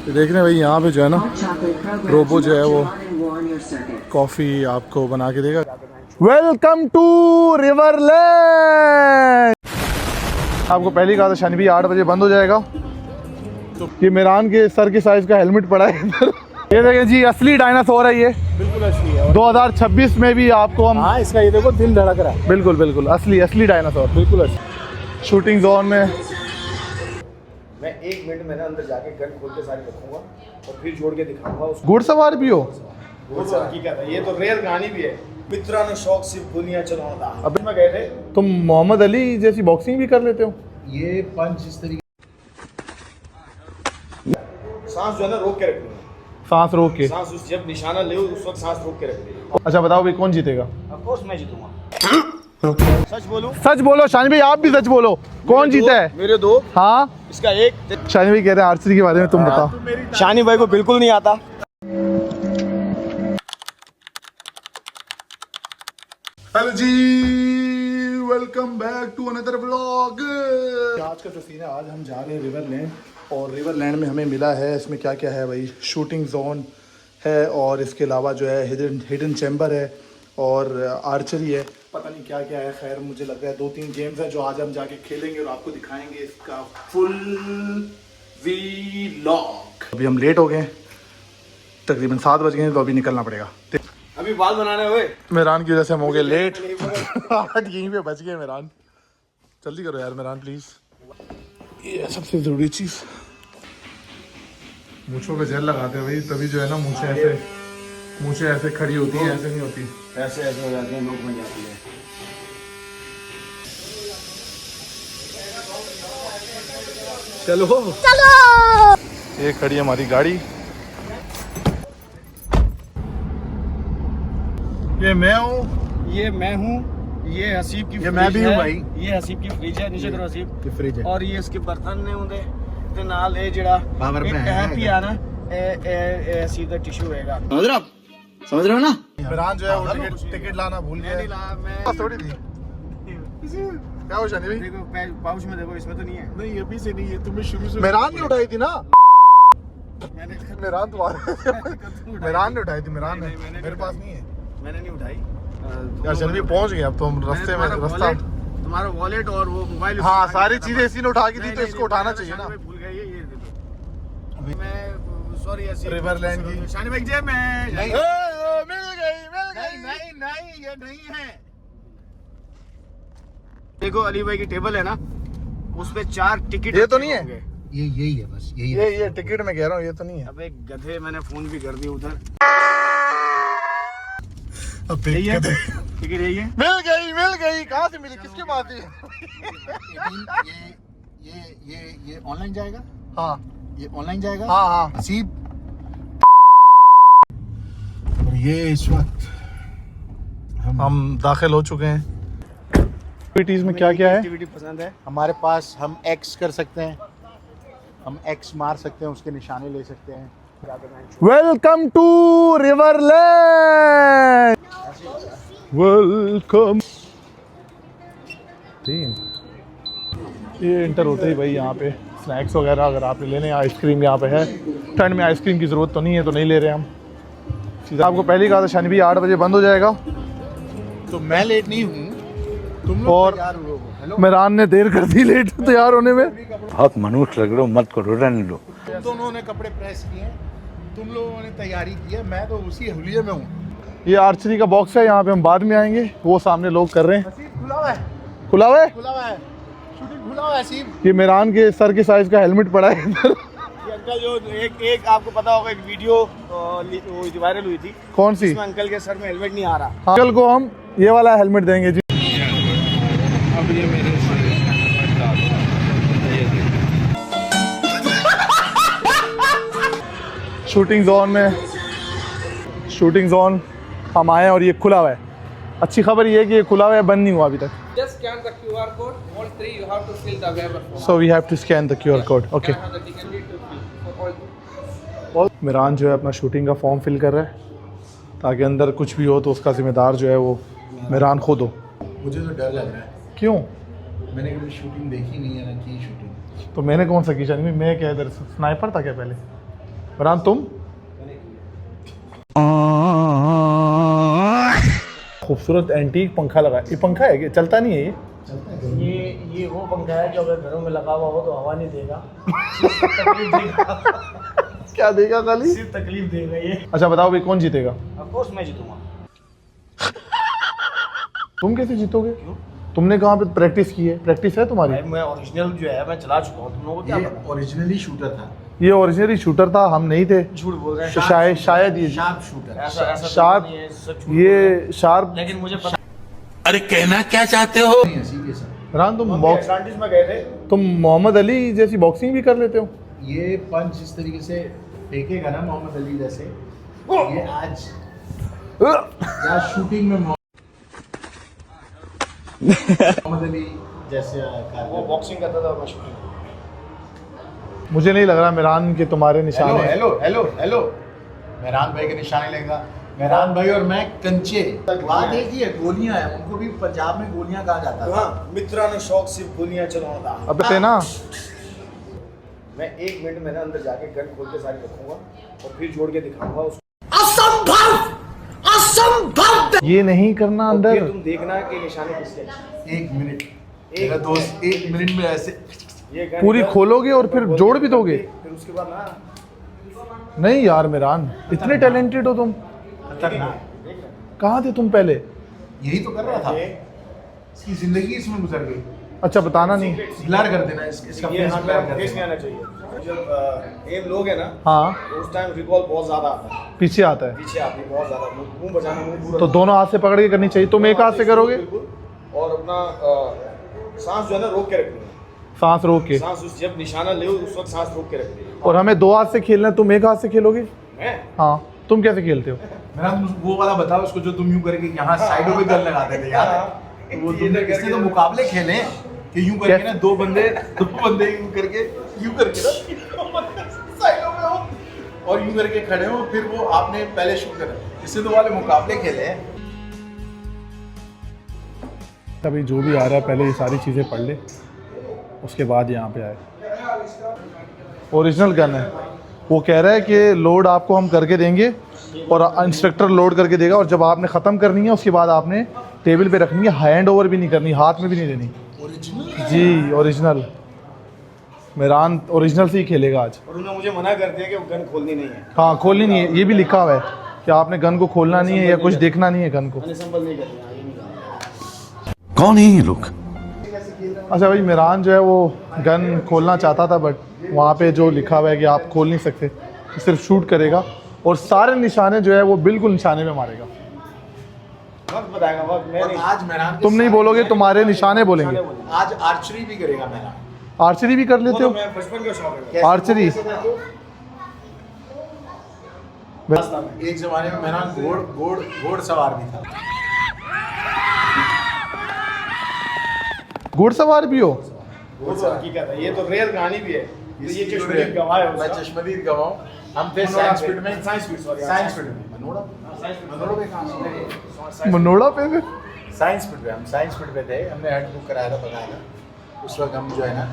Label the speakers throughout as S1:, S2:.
S1: देख रहे हैं भाई, यहाँ पे जो है ना रोबो जो है वो कॉफ़ी आपको बना के देगा। Welcome to Riverland. आपको पहले कहा था शानी भाई 8 बजे बंद हो जाएगा। तो ये मेरान के सर के साइज का हेलमेट पड़ा है इधर। ये देखें जी, असली डायनासोर है ये, बिल्कुल असली है। 2026 में भी आपको हम, हाँ इसका ये देखो दिल धड़क रहा है, बिल्कुल बिल्कुल असली डायनासोर, बिल्कुल असली। शूटिंग जोन में
S2: मैं 1 मिनट में ना अंदर जाके गन खोल के सारी रखूंगा और फिर जोड़ के दिखाऊंगा उसको।
S1: घुड़सवार भी हो?
S2: घुड़सवार की क्या था, ये तो रियल कहानी भी है। मित्रा ने शौक से दुनिया चलाना। अभी मैं गए थे।
S1: तुम मोहम्मद अली जैसी बॉक्सिंग भी कर लेते हो?
S2: ये पंच इस तरीके, सांस जो है ना रोक के रखनी है।
S1: सांस रोक के?
S2: सांस उस जब निशाना ले उस वक्त सांस रोक के रखनी है।
S1: अच्छा बताओ भाई, कौन जीतेगा?
S2: ऑफ कोर्स मैं जीतूंगा। सच बोलूं?
S1: सच बोलो शानी भाई, आप भी सच बोलो। कौन जीता है?
S2: मेरे दो।
S1: हाँ
S2: इसका एक।
S1: शानी भाई कह रहे हैं आर्चरी के बारे में तुम बताओ।
S2: शानी भाई को बिल्कुल नहीं आता।
S1: हेलो जी, welcome back to another vlog. आज का जो सीन है, आज हम जा रहे हैं रिवरलैंड, और रिवरलैंड में हमें मिला है, इसमें क्या क्या है भाई, शूटिंग जोन है और इसके अलावा जो है हिडन चैम्बर है और आर्चरी है, पता नहीं क्या क्या है। खैर मुझे लग रहा है 2-3 गेम्स हैं जो आज हम जाके खेलेंगे और आपको दिखाएंगे इसका फुल व्लॉग। अभी हम लेट हो गए, तकरीबन 7 बज गए, तो अभी निकलना पड़ेगा।
S2: अभी बाल बनाने हुए
S1: मेरान की वजह से हम हो गए लेट। यहीं पे बच गए मेरान। जल्दी करो यार मेरान प्लीज। ये सबसे जरूरी चीज, मूंछों पे जेल लगाते हैं भाई, तभी जो है ना मूंछें ऐसे खड़ी होती हैं, ऐसे नहीं होती।
S2: ऐसे हो जाते हैं, लोग बन जाती है।
S1: चलो ये खड़ी है हमारी गाड़ी। ये मैं हूँ,
S2: ये मैं हूँ, ये हसीब की,
S1: ये मैं भी हूँ भाई।
S2: ये हसीब की फ्रिज है, नीचे तरफ हसीब
S1: ये फ्रिज है,
S2: और ये इसके बर्तन ने होंगे ते नाल ये जेड़ा
S1: पावर
S2: एक टैप ही आ ना ए सीधा टिश्यू होएगा। समझ रहे हो ना?
S1: मेरान जो है वो टिकट लाना भूल गया।
S2: मैं
S1: थोड़ी थी क्या हो शानी भाई?
S2: देखो पाउच में देखो, इसमें तो नहीं है।
S1: नहीं अभी से नहीं है, तुम्हें शुरू से मेरान ने उठाई थी ना।
S2: मैंने
S1: मेरान तुम्हारे मेरान ने उठाई थी, मेरान ने, मेरे पास नहीं है।
S2: मैंने नहीं उठाई
S1: यार चल भी पहुंच गए, अब तो हम रास्ते में रास्ता।
S2: तुम्हारा वॉलेट और वो मोबाइल,
S1: हाँ सारी चीजें इसी ने उठा की थी, तो इसको उठाना चाहिए ना।
S2: भूल गए ये देखो। मैं सॉरी ऐसी
S1: रिवरलैंड की
S2: शानी भाई जेब में
S1: मिल गई
S2: नहीं ये नहीं है। देखो अली भाई की टेबल है ना, उस पे 4 टिकट।
S1: ये तो नहीं है,
S2: यही है बस, यही
S1: ये टिकट मैं कह रहा हूँ, ये तो नहीं है।
S2: अब एक गधे मैंने फोन भी कर दिया उधर।
S1: अब
S2: यही है टिकट, यही है।
S1: मिल गई कहाँ से मिली, किसके पास थी?
S3: ये ऑनलाइन जाएगा।
S1: हाँ
S3: ये ऑनलाइन जाएगा।
S1: हाँ
S3: हसीब, और ये इस वक्त
S1: हम दाखिल हो चुके हैं। एक्टिविटीज में क्या क्या है?
S2: एक्टिविटी पसंद है
S3: हमारे पास, हम एक्स कर सकते हैं, हम एक्स मार सकते हैं, उसके निशाने ले सकते हैं।
S1: Welcome to Riverland, welcome. ये इंटर होते ही भाई यहाँ पे स्नैक्स वगैरह अगर आप लेने, आइसक्रीम यहाँ पे है। ठंड में आइसक्रीम की ज़रूरत तो नहीं है, तो नहीं ले रहे हम। सीधा आपको पहले कहा था शानी भाई 8 बजे बंद हो जाएगा।
S3: तो मैं लेट नहीं हूँ, तुम लोग
S1: और
S3: तैयार हो।
S1: मेरान ने देर कर दी लेट तैयार होने में।
S4: बहुत मनुष्य लग रहे हो, मत करो, रहने दो।
S3: तुम दोनों ने कपड़े प्रेस किए, तुम लोगों ने तैयारी की है, मैं तो उसी हुलिये में हूँ।
S1: ये आर्चरी का बॉक्स है, यहाँ पे हम बाद में आएंगे, वो सामने लोग कर रहे हैं।
S3: खुला हुआ है,
S1: खुला हुआ है,
S3: खुला हुआ है, शूटिंग खुला हुआ है। हसीब,
S1: ये मेरान के सर के साइज का हेलमेट पड़ा है इधर।
S2: ये अंकल जो एक आपको पता होगा, एक वीडियो वायरल हुई थी।
S1: कौन सी?
S2: इसमें अंकल के सर में हेलमेट नहीं आ रहा।
S1: अंकल को हम ये वाला हेलमेट देंगे जी।
S2: अब ये मेरे
S1: शूटिंग जोन हम आए और ये खुला हुआ है। अच्छी खबर ये है कि ये खुला हुआ है, बंद नहीं हुआ अभी तक।
S5: Just scan the QR code. All 3 you have to fill the waiver form.
S1: So we have to scan the QR code. Okay.
S5: The ticket need to fill for all.
S1: Mehran जो है अपना शूटिंग का फॉर्म फिल कर रहा है ताकि अंदर कुछ भी हो तो उसका जिम्मेदार जो है वो मेरान खुद हो।
S3: मुझे तो डर लग रहा है।
S1: क्यों?
S3: मैंने कभी शूटिंग देखी नहीं है ना, की शूटिंग।
S1: तो मैंने कौन सा की? मैं क्या इधर स्नाइपर था क्या पहले? फरहान तुम? खूबसूरत एंटीक पंखा लगा, ये पंखा है कि चलता नहीं है
S2: ये वो पंखा है जो अगर घरों में लगा हुआ हो तो हवा नहीं देगा,
S1: क्या देगा खाली?
S2: सिर्फ तकलीफ देगा ये।
S1: अच्छा बताओ भाई कौन जीतेगा?
S2: ऑफ कोर्स मैं जीतूंगा।
S1: तुम कैसे जीतोगे? तुमने कहाँ पे प्रैक्टिस की है? प्रैक्टिस है तुम्हारी?
S2: मैं ओरिजिनल जो है मैं चला चुका हूँ, तुम लोगों को क्या पता?
S3: ओरिजिनली शूटर था,
S1: ये ओरिजिनली शूटर था, हम नहीं थे।
S2: झूठ बोल रहे हैं।
S1: शायद ये
S3: शार्प शूटर।
S2: ऐसा
S1: शार्प,
S2: नहीं है, सच झूठ बोल रहे
S1: ये
S2: हैं।
S1: शार्प।
S2: लेकिन मुझे पता
S4: अरे कहना क्या चाहते हो?
S3: सीरियस है।
S1: फरहान तुम
S2: बॉक्स एटलांटिस में गए थे।
S1: तुम मोहम्मद अली जैसी बॉक्सिंग भी कर लेते हो?
S3: ये पंच इस तरीके से फेंकेगा ना मोहम्मद अली जैसे, ये आज शूटिंग में मोहम्मद अली जैसे
S2: वो बॉक्सिंग करता था, मैं शूटिंग।
S1: मुझे नहीं लग रहा मेहरान के तुम्हारे
S3: हेलो
S1: निशाने।
S3: हेलो हेलो हेलो, मेहरान भाई के निशाने लेगा। मेहरान भाई और मैं कंचे। बात एक ही है, गोलियां हैं, उनको भी पंजाब में गोलियां कहा जाता था।
S2: मित्रा ने शौक सिर्फ गोलियां चलाना था।
S1: अब ते ना
S2: मैं 1 मिनट में ना अंदर जाके गन खोल के सारी रखूंगा और फिर जोड़ के दिखाऊंगा उसको।
S1: ये नहीं करना
S2: और
S1: अंदर।
S2: फिर तुम देखना कि निशाने किसके हैं।
S3: 1 मिनट, मेरा दोस्त 1 मिनट में ऐसे
S2: ये गन
S1: पूरी
S2: इधर,
S1: खोलोगे और फिर
S2: खोल
S1: जोड़
S2: के
S1: भी दोगे?
S2: फिर उसके बाद ना
S1: नहीं यार मेहरान, इतने टैलेंटेड हो तुम।
S3: खतरनाक।
S1: कहाँ थे तुम पहले?
S3: यही तो कर रहा था, इसकी जिंदगी इसमें गुजर गई।
S1: अच्छा बताना नहीं।
S3: ब्लर कर देना इसका
S2: ये
S3: फेस
S2: हाँ,
S3: ब्लर
S2: मेरा
S3: कर
S2: फेस नहीं
S3: देना।
S2: आना चाहिए। जब एम लोग है ना
S1: हाँ
S2: तो उस टाइम रिकॉल बहुत ज्यादा आता है,
S1: पीछे आता है,
S2: पीछे आती है बहुत ज्यादा। मुंह बचाना, मुंह पूरा
S1: तो दोनों हाथ से पकड़ के करनी चाहिए। तुम एक हाथ से करोगे?
S2: बिल्कुल। और अपना सांस जो है ना रोक के रखनी है।
S1: सांस रोक के।
S2: सांस उस जब निशाना ले उस वक्त सांस रोक के रखनी है।
S1: और हमें 2 हाथ से खेलना है, तुम एक हाथ से खेलोगे?
S2: मैं
S1: हाँ तुम कैसे खेलते हो?
S3: मेरा वो वाला बताओ उसको जो तुम यूं करके यहाँ साइडों पे गन लगाते थे यार। वो तुमने किसने तो मुकाबले खेले कि यूं करके ना दो बंदे यूं करके ना साइडों में हो और यूं करके खड़े हो, फिर वो आपने पहले शूट करा। इससे तो वाले मुकाबले खेले हैं।
S1: अभी जो भी आ रहा है पहले ये सारी चीज़ें पढ़ ले, उसके बाद यहाँ पे आए। ओरिजिनल गन है, वो कह रहा है कि लोड आपको हम करके देंगे और इंस्ट्रक्टर लोड करके देगा, और जब आपने ख़त्म करनी है उसके बाद आपने टेबल पे रखनी है, हैंड ओवर भी नहीं करनी, हाथ में भी नहीं देनी।
S3: ओरिजिनल
S1: जी ओरिजिनल। मेहरान ओरिजिनल से ही खेलेगा आज।
S2: और उन्होंने मुझे मना कर दिया कि वो गन खोलनी नहीं है।
S1: हाँ खोलनी नहीं है, ये भी लिखा हुआ है कि आपने गन को खोलना नहीं है या कुछ देखना नहीं है गन को।
S2: मैंने संभल नहीं करनी है, ये नहीं करना।
S4: कौन है ये लोग?
S1: अच्छा भाई मेहरान जो है वो गन खोलना चाहता था, बट वहाँ पे जो लिखा हुआ है कि आप खोल नहीं सकते, सिर्फ शूट करेगा और सारे निशाने जो है वो बिल्कुल निशाने में मारेगा।
S2: वक्त बताएगा वक्त, मैं नहीं।
S3: आज मेहरान
S1: तुम नहीं बोलोगे, तुम्हारे निशाने बोलेंगे।
S3: आज आर्चरी भी करेगा मेहरान।
S1: आर्चरी भी कर
S2: वो
S1: लेते
S2: तो
S1: हो?
S2: मैं बचपन का शौक है।
S1: आर्चरी
S3: एक जमाने में मेहरान घोड़ सवार भी था।
S1: घुड़सवार भी हो?
S2: वो तो हकीकत है, ये तो रियल कहानी भी है। ये चश्मदीद गवाह है
S3: मैं
S2: उसका।
S3: चश्मदीद गवाह हूं। हम थे
S2: मनोड़ा
S3: साइंस
S2: पे-
S3: फील्ड में,
S2: science field, sorry,
S3: science field में मनोड़ा पे कहां से
S1: मनोड़ा पे भी?
S3: साइंस फील्ड पे, हम साइंस फील्ड पे थे, हमने हेड बुक कराया था बकायदा। उस वक्त हम जो है ना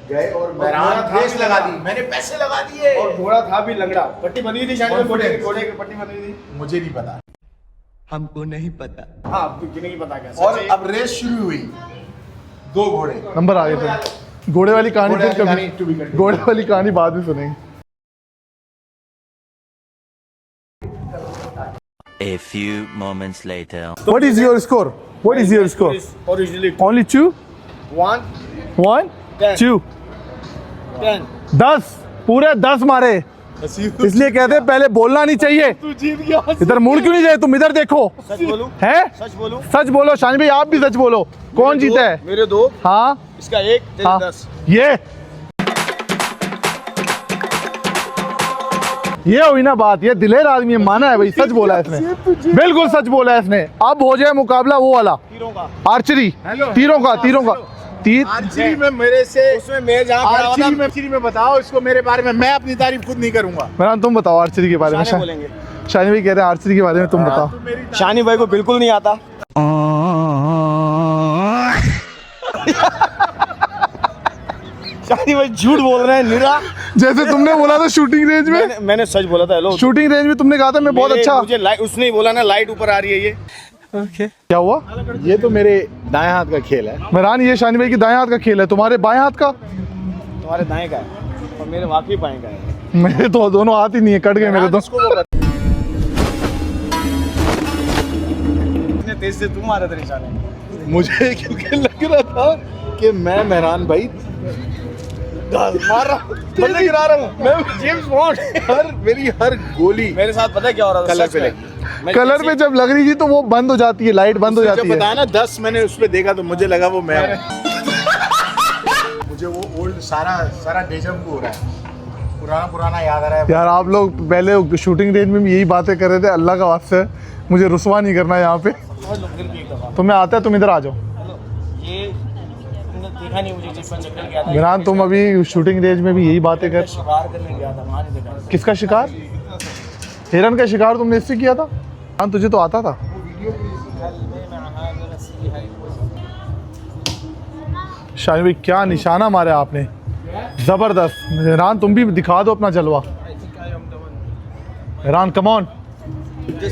S3: गए और मेहरान
S2: घोड़ा था
S3: रेस
S2: भी
S3: लगा
S2: लगा।
S3: दी, मैंने पैसे लगा दिए
S2: और घोड़ा था भी लंगड़ा, पट्टी बनी हुई थी शायद, घोड़े
S3: Confidence।
S2: घोड़े की पट्टी बनी हुई थी।
S3: मुझे नहीं पता।
S4: हमको नहीं पता।
S2: हाँ आपको किन्हीं की पता क्या
S3: और
S2: सच है।
S3: अब रेस शुरू हुई, 2 घोड़े।
S1: नंबर आ गए थे। घोड़े वाली कहानी
S3: घोड़े
S1: फिर
S3: वाली कहानी to be
S1: कभी,
S3: continued।
S1: घोड़े वाली कहानी बाद में सुनेंगे।
S6: A few moments later.
S1: What is your score? What is your score?
S2: Originally
S1: Only 2?
S2: 1
S1: 1
S2: 10
S1: 2
S2: 10
S1: 10 पूरे 10 मारे। इसलिए कहते हैं पहले बोलना नहीं चाहिए।
S2: तू जीत गया।
S1: इधर मुड़ क्यों नहीं जाए? तुम इधर देखो।
S2: सच बोलूं?
S1: है
S2: सच बोलूं?
S1: सच बोलो शानी भाई, आप भी सच बोलो। कौन जीता है?
S2: मेरे 2,
S1: हाँ
S2: इसका 1, तेरे
S1: हाँ
S2: 10।
S1: ये हुई ना बात, ये दिलेर आदमी है, माना है भाई, सच बोला है इसने, बिल्कुल सच बोला है इसने। अब हो जाए मुकाबला वो वाला,
S2: तीरों का।
S1: आर्चरी, तीरों का तीर।
S3: आर्चरी में मेरे से
S2: उसमें मैं जहाँ खड़ा हुआ था,
S3: आर्चरी में बताओ इसको मेरे बारे में, मैं अपनी तारीफ खुद नहीं करूंगा।
S1: मेहरान तुम बताओ आर्चरी के बारे में।
S2: शाने बोलेंगे।
S1: शानी भाई कह रहे हैं आर्चरी के बारे में तुम बताओ।
S2: शानी भाई को बिल्कुल नहीं आता। शानी भाई झूठ बोल रहे हैं, निरा
S1: जैसे तुमने बोला था शूटिंग रेंज में,
S2: मैंने सच बोला था। हेलो,
S1: शूटिंग रेंज में तुमने कहा था मैं बहुत अच्छा।
S2: मुझे लाइट, उसने ही बोला ना लाइट ऊपर आ रही है ये।
S1: क्या हुआ?
S3: ये तो मेरे दाएं हाथ का खेल है।
S1: मेहरान, ये शानी भाई की दाएं हाथ का खेल है, तुम्हारे बाएं हाथ का?
S2: तुम्हारे दाएं का है और मेरे वाकई बाएं का है।
S1: मेरे तो दोनों हाथ ही नहीं है, कट गए मेरे तो।
S2: इतने तेज से तुम मारे थे निशाने।
S3: मुझे क्योंकि लग रहा था कि मैं मेहरान भाई मार रहा हूँ, बंदे गिरा रहा हूँ मैं। James bond. मेरी हर गोली
S2: मेरे साथ पता है क्या हो रहा था?
S3: कलर
S2: सच
S3: पे
S2: में।
S3: लगी।
S2: मैं
S1: कलर
S2: जैसे-
S1: पे जब लग रही थी तो वो बंद हो जाती है, लाइट बंद हो
S3: जब
S1: जाती है।
S3: बताया ना 10 मैंने उस पे देखा तो मुझे लगा वो मैं हूँ। मुझे वो ओल्ड सारा डेजम हो रहा है, पुराना याद आ रहा है।
S1: यार आप लोग पहले शूटिंग रेंज में भी यही बातें कर रहे थे, अल्लाह का वास्ते है मुझे रुसवा नहीं करना यहाँ पे।
S2: समझ लो, फिर भी एक दफा।
S1: तुम्हें आता है, तुम इधर आ जाओ।
S2: ये तुमने देखा नहीं मुझे जिस पर चक्कर गया था।
S1: मेहरान, तुम अभी शूटिंग रेंज में भी यही बातें कर।
S2: शिकार करने गया था, वहाँ नहीं देखा।
S1: किसका शिकार? हिरन का शिकार तुमने इससे किया था? हाँ, तुझे तो आता था। शाहिद भाई क्या निशाना मारा आपने, जबरदस्त। मेहरान तुम भी दिखा दो अपना जलवा। Mehran come on.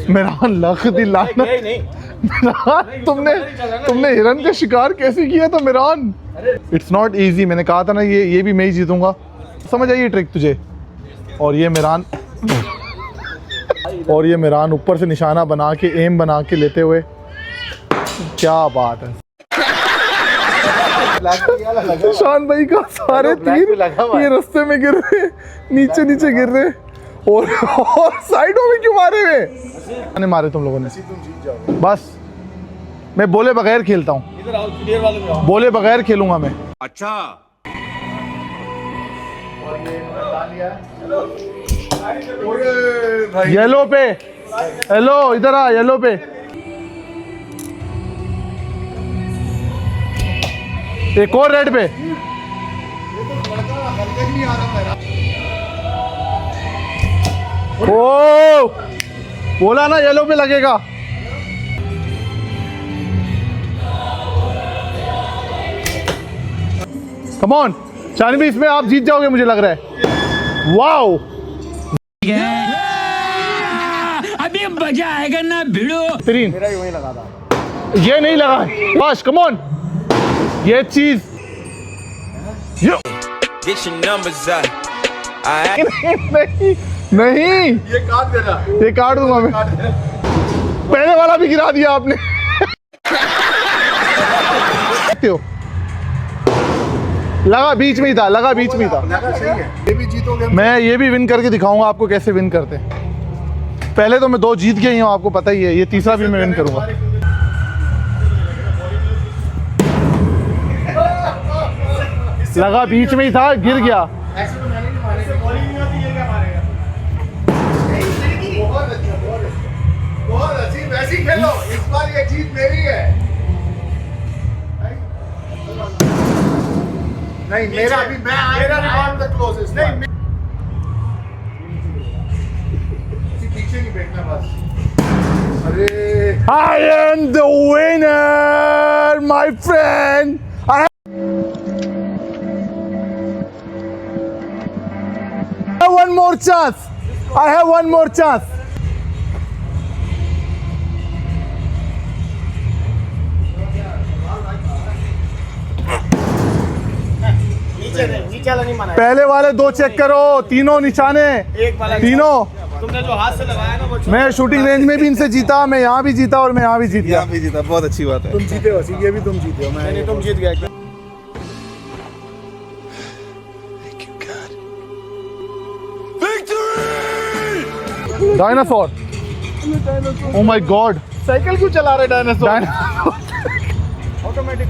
S1: मेहरान लख दी लानत।
S2: नहीं
S1: मेहरान तुमने हिरन का शिकार कैसे किया था मेहरान? इट्स नॉट इजी, मैंने कहा था ना ये भी मैं ही जीतूंगा। समझ आई ये ट्रिक तुझे? और ये मेहरान ऊपर से निशाना बना के, एम बना के लेते हुए, क्या बात है। शान भाई का सारे तीर ये रास्ते में गिर रहे, नीचे गिर रहे, और साइडों में क्यों मारे हुए? मारे तुम लोगों ने। बस मैं बोले बगैर खेलता हूँ,
S2: इधर आओ, क्लियर वाले में आओ।
S1: बोले बगैर खेलूंगा मैं।
S4: अच्छा
S1: येलो पे, हेलो इधर आ, येलो पे। एक और रेड पे। ओ बोला ना येलो पे लगेगा। कम ऑन शानी भाई, इसमें आप जीत जाओगे मुझे लग रहा है। वाओ,
S6: अभी मजा आएगा ना भिड़ो।
S1: तीन
S2: मेरा ही वहीं लगा था।
S1: ये नहीं लगा, बस कम ऑन, ये चीज
S7: Get your numbers up.
S1: नहीं
S3: ये काट देना।
S1: ये काट दूंगा मैं। पहले वाला भी गिरा दिया आपने। हो लगा बीच में ही था, लगा बीच में ही था।
S3: सही है, ये भी जीतोगे।
S1: मैं ये भी विन करके दिखाऊंगा आपको कैसे विन करते हैं। पहले तो मैं 2 जीत गई हूँ, आपको पता ही है, ये तीसरा भी मैं विन करूंगा। लगा बीच में ही था, गिर गया।
S3: बहुत अच्छी, वैसी खेलो, इस बार ये जीत मेरी है। नहीं मेरा भी, मैं द क्लोजेस्ट। नहीं पीछे नहीं बैठना बस। अरे
S1: I am the winner, my friend. I have one more chance. I have one more chance.
S2: नीचे वाला नहीं माना है।
S1: पहले वाले 2 चेक करो, तीनों निशाने,
S2: एक वाला
S1: तीनों।
S2: तुमने जो हाथ से लगाया ना वो
S1: मैं शूटिंग रेंज में भी इनसे जीता, मैं यहाँ भी जीता और मैं यहाँ भी जीत गया।
S3: भी जीता, बहुत अच्छी बात है। तुम जीते हो, ये भी तुम जीते हो।
S2: नहीं, तुम जीत गए।
S1: Dinosaur, oh my God,
S3: cycle क्यों चला रहे डायनासोर?
S2: ऑटोमेटिक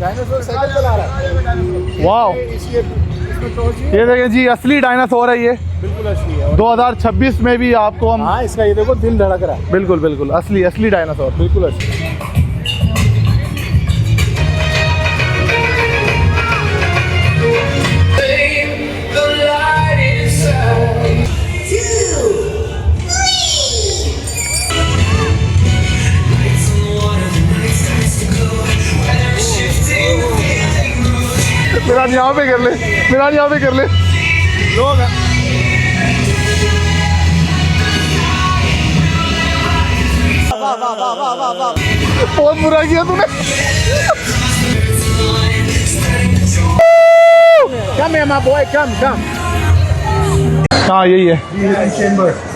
S3: डायनासोर साइकिल चला रहा है।
S1: वाओ, ये देखें जी, असली डायनासोर है ये।
S2: बिल्कुल असली है।
S1: 2026 में भी आपको हम,
S2: हाँ, इसका ये देखो दिल धड़क रहा है।
S1: बिल्कुल बिल्कुल असली डायनासोर,
S2: बिल्कुल असली।
S1: मेरा यहाँ पे कर ले, मेरा यहाँ पे कर ले।
S3: लोग
S1: बहुत बुरा किया तूने।
S3: Come here, my boy, come.
S1: हाँ यही है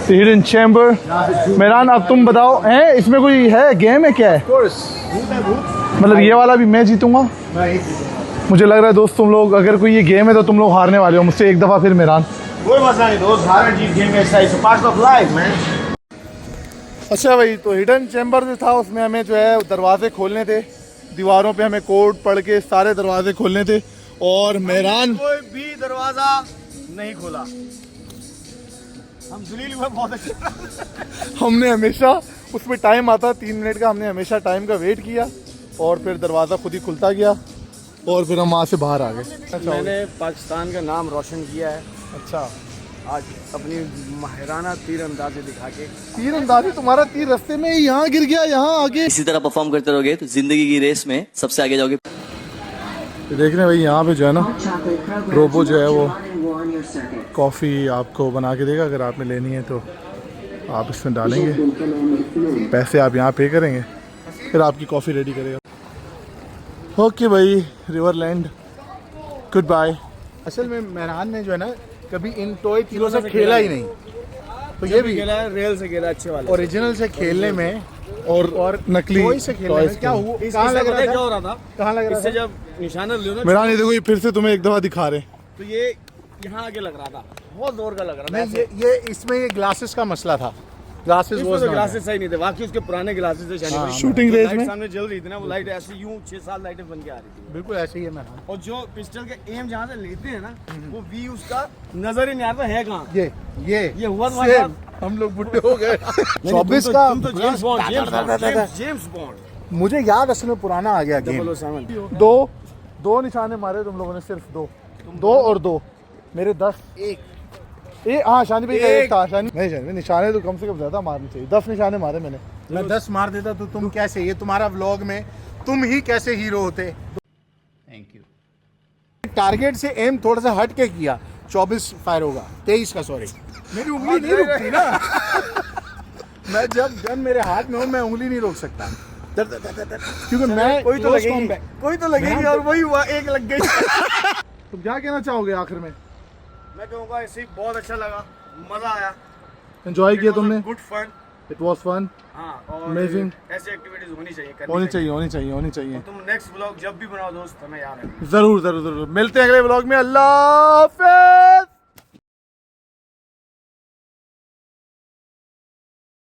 S1: हिडन चैम्बर। मेहरान अब तुम बताओ, हैं इसमें कोई है गेम है क्या है? मतलब ये वाला भी मैं जीतूंगा? मुझे लग रहा है दोस्त तुम लोग, अगर कोई ये गेम है तो तुम लोग हारने वाले हो मुझसे एक दफ़ा फिर मेहरान।
S3: कोई मसला नहीं दोस्त, हार जीत गेम में ऐसा है, पार्ट ऑफ लाइफ मैन।
S1: अच्छा भाई, तो हिडन चैम्बर जो था उसमें हमें जो है दरवाजे खोलने थे, दीवारों पे हमें कोड पढ़ के सारे दरवाजे खोलने थे और मेहरान
S3: कोई भी दरवाजा नहीं खोला। हम जलील हुए बहुत अच्छे।
S1: हमने हमेशा उसमें टाइम आता 3 मिनट का, हमने हमेशा टाइम का वेट किया और फिर दरवाज़ा खुद ही खुलता गया और फिर हम वहाँ से बाहर आ गए।
S2: मैंने पाकिस्तान का नाम रोशन किया है
S1: अच्छा,
S2: आज अपनी माहिराना तीरंदाजी दिखा के।
S1: तीर अंदाजी तुम्हारा तीर रास्ते में यहाँ गिर गया, यहाँ आगे।
S8: इसी तरह परफॉर्म करते रहोगे तो जिंदगी की रेस में सबसे आगे जाओगे।
S1: देख रहे हैं भाई, यहाँ पे जो है ना रोबो जो है वो कॉफ़ी आपको बना के देगा। अगर आपने लेनी है तो आप इसमें डालेंगे पैसे, आप यहाँ पे करेंगे, फिर आपकी कॉफ़ी रेडी करेगा। ओके भाई, रिवरलैंड गुड बाय। असल में मेहरान ने जो है ना कभी इन टॉय चीज़ों से खेला ही नहीं, तो ये भी
S2: खेला है, रेल से खेला अच्छे वाले।
S1: ओरिजिनल से खेलने में और नकली
S2: टॉय से खेलने में क्या हुआ?
S1: कहाँ लग रहा था?
S2: क्या हो रहा था?
S1: कहाँ लग रहा
S2: इससे
S1: था?
S2: जब निशाना लियो ना
S1: मेहरान ये देखो, ये फिर से तुम्हें एक दफ़ा दिखा रहे हैं।
S2: तो ये यहाँ आगे लग रहा था, बहुत जोर का लग रहा था।
S1: नहीं, ये इसमें ये ग्लासेस का मसला था। ग्लासेस
S2: इसमें तो ग्लासेस सही नहीं थे, बाकी उसके पुराने ग्लासेस थे। शानी भाई
S1: शूटिंग रेंज में
S2: सामने जल रही थी ना, वो लाइट ऐसे यूं 6-7 लाइटें बन के आ रही थी।
S1: बिल्कुल ऐसे ही है मेहरान।
S2: और जो पिस्टल के एम जहाँ से लेते हैं ना, वो वी उसका नजर ही नहीं आता है कहाँ।
S1: ये
S2: हुआ
S1: Same,
S2: तुम्हारे
S1: हम लोग बुढ़े हो गए।
S2: साथ?
S1: 24 का
S2: तुम तो जेम्स बॉन्ड, जेम्स बॉन्ड।
S1: मुझे याद असल में पुराना आ गया गेम।
S2: 007।
S1: दो निशाने मारे तुम लोगों ने, सिर्फ दो और दो। मेरे 10 एक हाँ शानी भाई का एक था। शानी नहीं, शानी भाई निशाने तो कम से कम ज्यादा मारने चाहिए। 10 निशाने मारे मैंने।
S3: मैं 10 मार देता तो तुम कैसे, ये तुम्हारा व्लॉग में तुम ही कैसे हीरो होते। Thank you. टारगेट से एम थोड़ा सा हट के किया, 24 फायर होगा, 23 का सॉरी। मेरी उंगली नहीं रुकती ना। मैं जब गन मेरे हाथ में हो, मैं उंगली नहीं रोक सकता क्योंकि मैं
S2: कोई तो लगेगी और वही हुआ, एक लग गई।
S1: तुम क्या कहना चाहोगे आखिर में?
S2: मैं कहूँगा ऐसे ही बहुत अच्छा लगा, मजा आया।
S1: एंजॉय किया तुमने?
S2: Good fun.
S1: It was fun.
S2: हाँ, और
S1: Amazing.
S2: ऐसी एक्टिविटीज होनी चाहिए,
S1: होनी चाहिए।
S2: तुम नेक्स्ट व्लॉग जब भी बनाओ दोस्त, हमें याद है।
S1: जरूर मिलते हैं अगले व्लॉग में। अल्लाह हाफिज़।